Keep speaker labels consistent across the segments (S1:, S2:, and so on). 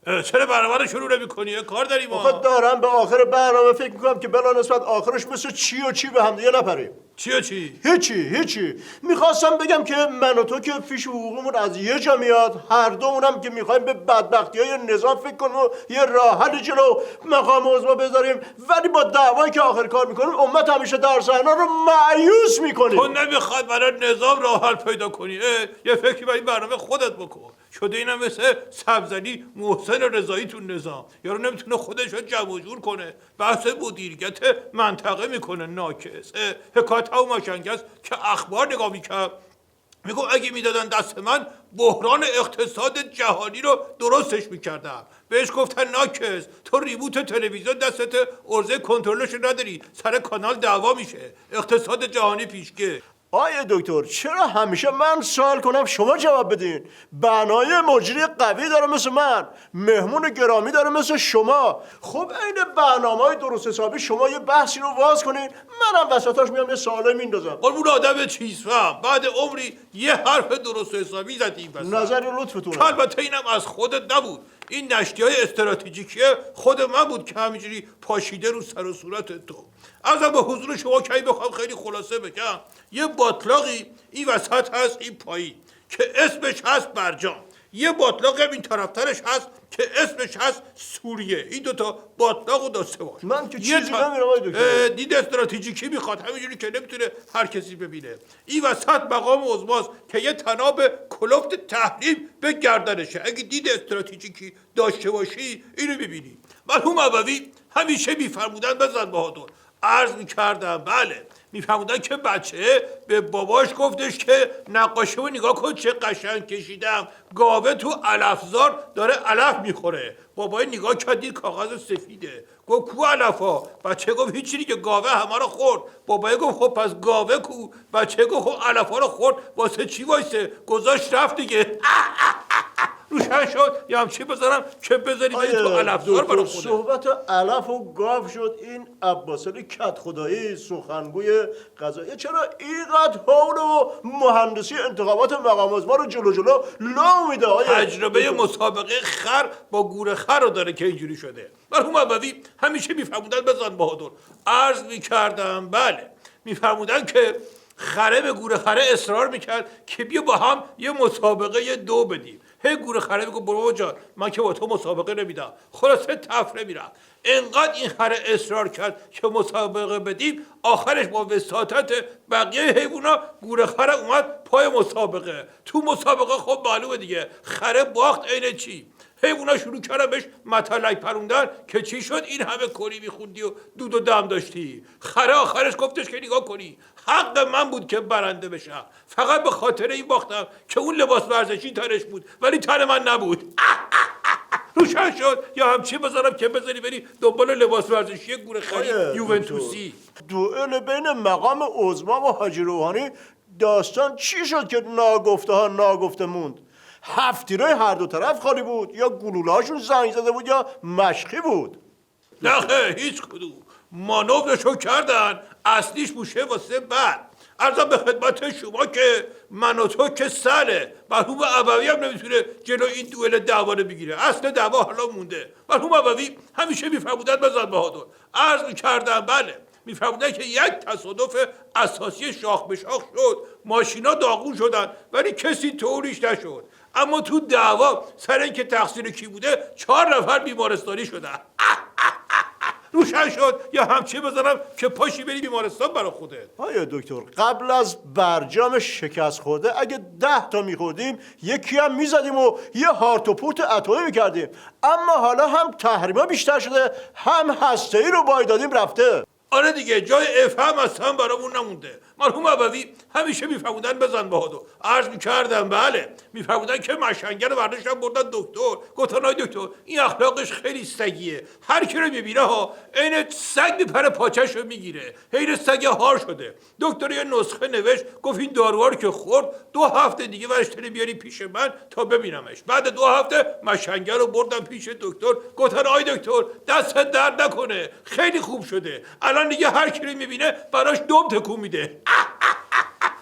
S1: چرا برنامه رو شروع نمی‌کنی؟ کار داریم ما.
S2: آخه دارم به آخر برنامه فکر میکنم که بلا نسبت آخرش مثل چی و چی به هم دیگه نپریم.
S1: چی و چی؟
S2: هیچی میخواستم بگم که من و تو که فیش حقوقمون از یه جا میاد، هر دومونم که میخوایم به بدبختی های نظام فکر کنیم و یه راه حل جلو مقام عظما بذاریم، ولی با دعوایی که آخر کار میکنیم امت همیشه در صحنه رو مایوس میکنیم.
S1: تو نمیخواد برای نظام راه حل پیدا کنی؟ یه فکری برای برنامه خودت بکن. شده اینم مثل سبزلی محسن رضایی تو نظام، یارو نمیتونه خودش رو جمع جور کنه، بحث مدیریت منطقه میکنه ناکس. حکایت ها و ماشنگه است که اخبار نگاه میکرد، میگو اگه میدادن دست من بحران اقتصاد جهانی رو درستش میکردم. بهش گفتن ناکس، تو ریموت تلویزیون دستت، ارزه کنترلش نداری، سر کانال دعوا میشه، اقتصاد جهانی پیشگه.
S2: آیه دکتر چرا همیشه من سوال کنم شما جواب بدین؟ بنای مجری قوی داره مثل من، مهمون گرامی داره مثل شما. خب این برنامه‌های درست حسابی شما یه بحثی رو واز کنین، منم وسطاش میام یه سوالی میندازم.
S1: قربون آدم چیز فهم، بعد عمری یه حرف درست حسابی زدیم بس.
S2: نظر لطفتون.
S1: البته اینم از خودت نبود، این نشتی‌های استراتژیکی خود من بود که همینجوری پاشیده رو سر و صورت تو. ازم به حضور شما کی بخوام خیلی خلاصه بگم، یه باطلاقی این وسط هست این پایین که اسمش هست برجام، یه باطلاق هم این طرفترش هست که اسمش هست سوریه. این دوتا باطلاق رو داشته باش.
S2: من که چیزی نمیرم آقای دکتر.
S1: دید استراتژیکی میخواد، همینجوری که نمیتونه هر کسی ببینه. این وسط مقام عظماست که یه تناب کلفت تحریم به گردنشه. اگه دید استراتژیکی داشته باشی اینو ببینی. مرحوم ابوی همیشه میفرمودن بزن بهادر، عرض میکردم بله، میفهمودن که بچه به باباش گفتش که نقاشی رو نگاه کن چه قشنگ کشیدم، گاوه تو علفزار داره علف میخوره. بابای نگاه کردی کاغذ سفیده، گفت کو علفا؟ بچه گفت هیچی دیگه، گاوه همه رو خورد. بابای گفت خب پس گاوه کو؟ بچه گفت خب علفا رو خورد، واسه چی وایسه؟ گذاشت رفت دیگه. روشن شد یا همچی بذارم که بذاری بری تو علفزار برای خوده.
S2: صحبت علف و گاو شد، این عباسلی کت خدایی سخنگوی قضایی چرا اینقدر حول و مهندسی انتخابات مقام عظما رو جلو لا میده؟
S1: تجربه مسابقه خر با گور خر رو داره که اینجوری شده. مرحوم ابوی همیشه میفرمودن بزن بهادر، عرض میکردم بله، میفرمودن که خره به گور خره اصرار میکرد که بیا با هم یه مسابقه دو بدیم. هی گور خره میگه برو جان من که با تو مسابقه نمیدم، خلاصه تفره میرم. انقدر این خره اصرار کرد که مسابقه بدیم، آخرش با وساطت بقیه حیوونا گور خره اومد پای مسابقه. تو مسابقه خب معلومه دیگه، خره باخت. عین چی؟ حیوونا شروع کردن بهش متلک پروندن که چی شد این همه کری میخوندی و دود و دم داشتی. خره آخرش گفتش که نگاه کنی حق من بود که برنده بشم، فقط به خاطر این باختم که اون لباس ورزشی تنش بود ولی تن من نبود. روشن شد یا همچی بذارم که بذاری بری دنبال لباس ورزشی گور خری یوونتوسی.
S2: دوئل بین مقام عظما و حاجی روحانی داستان چی شد که ناگفته ها ناگفته موند؟ هفتیره هر دو طرف خالی بود، یا گلوله هاشون زنگ زده بود یا مشقی بود.
S1: نه هیچ کدوم. مانورشو کردن، اصلیش موشه واسه بعد. عرضم به خدمت شما که من و تو که سره، مرحوم ابوی هم نمیتونه جلو این دوئل دعوا رو بگیره. اصل دعوا حالا مونده. مرحوم ابوی همیشه میفرمودن بزن بهادر، عرض میکردم بله، میفرمودن که یک تصادف اساسی شاخ به شاخ شد، ماشینا داغون شدن ولی کسی طوریش نشد. اما تو دعوا سر اینکه تقصیر کی بوده 4 نفر بیمارستانی شدن. روشن شد یا همچی بزنم که پاشی بری بیمارستان برا خودت.
S2: آیا دکتر قبل از برجام شکست خورده اگه 10 تا میخوردیم یکی هم میزدیم و یه هارت و پورت اتمی میکردیم، اما حالا هم تحریما بیشتر شده هم هسته‌ای رو بای دادیم رفته.
S1: آره دیگه جای افهم اصلا برامون نمونده. مرحوم ابوی همیشه میفرمودن بزن بهادر، عرض میکردم بله، میفرمودن که مشنگر رو برداشتن بردن دکتر، گفتن آی دکتر این اخلاقش خیلی سگیه، هر کی رو میبینه ها عین سگ میپره پاچش رو میگیره، حین سگ هار شده. دکتر یه نسخه نوشت، گفت این داروها که خورد 2 هفته دیگه ورشتنی بیاری پیش من تا ببینمش. بعد 2 هفته مشنگر رو بردم پیش دکتر، گفتن آی دکتر دست درد نکنه خیلی خوب شده، الان دیگه هر کی رو میبینه براش دم تکون میده.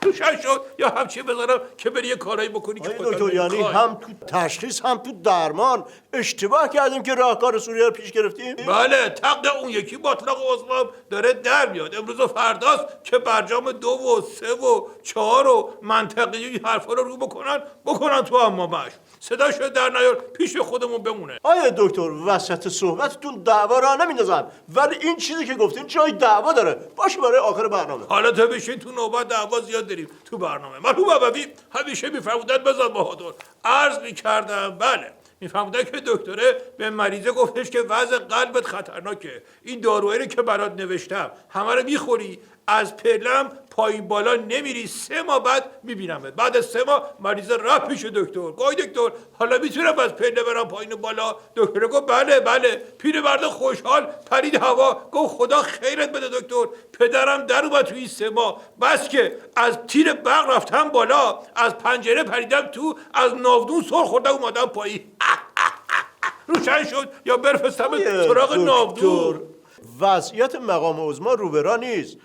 S1: روشن شد یا همچی بذارم که بری یه کارایی بکنی که
S2: آقای دکتر یعنی هم تو تشخیص هم تو درمان اشتباه کردیم که راهکار سوریه رو پیش گرفتیم؟
S1: بله طبق اون یکی باطلاق عضوام داره در میاد. امروز و فرداست که برجام 2 و 3 و 4 و منطقی این حرفا رو بکنن تو حمامش. صداشو در نیار پیش خودمون بمونه.
S2: آیا دکتر وسط صحبتتون دعوا را نمیندازم، ولی این چیزی که گفتین جای دعوا داره. باشه برای آخر برنامه.
S1: حالا تا بشین تو نوبت دعوا زیاد داریم تو برنامه. مرحوم ابوی همیشه میفرمودن بزن بهادر. عرض میکردم بله میفهمدن که دکتره به مریضه گفتش که وضع قلبت خطرناکه. این داروهایی که برات نوشتم همه رو میخوری، از پلم پایین بالا نمیری، 3 ماه بعد میبینمت. بعد از 3 ماه مریضه رفت پیش دکتر. گوی دکتر حالا میتونم از پله برم پایین بالا؟ دکتر گفت بله. پیرمرد خوشحال پرید هوا گفت خدا خیرت بده دکتر. پدرم در اومد توی 3 ماه، بس که از تیر برق رفتم بالا، از پنجره پریدم تو، از ناودون سر خوردم اومدم پایین. روشن شد یا برفستم سراغ ناودون؟
S2: وضعیت مقام عظما روبرا نیست.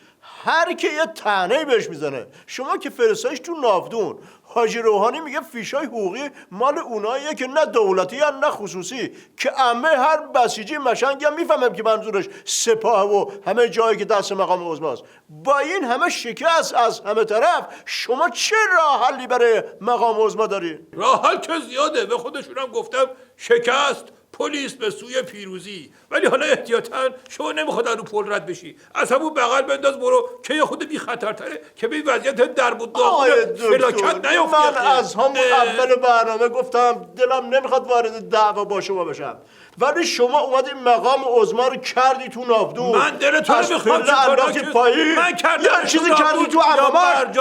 S2: هر کی یه طعنه‌ای بهش میزنه. شما که فرستایش تو ناودون، حاجی روحانی میگه فیشای حقوقی مال اوناییه که نه دولتی هن نه خصوصی، که عمه هر بسیجی مشنگی هم میفهمم که منظورش سپاه و همه جایی که دست مقام عظماست. با این همه شکست از همه طرف شما چه راه حلی برای مقام عظما داری؟
S1: راه حل که زیاده، به خودشونم گفتم شکست پلیس به سوی پیروزی. ولی حالا احتیاطاً شما نمیخواد رو پل رد بشی، از همون بغل بنداز برو که یه خود بی خطرتره که به وضعیت درب و داغون فلاکت نیفتی.
S2: من از همون اول برنامه گفتم دلم نمیخواد وارد دعوا با شما بشم، ولی شما اومدی مقام عظما رو کردی تو ناودون.
S1: من دل تو رو میخوام
S2: پایین.
S1: من کردم
S2: یه چیزی کردی تو عمامش.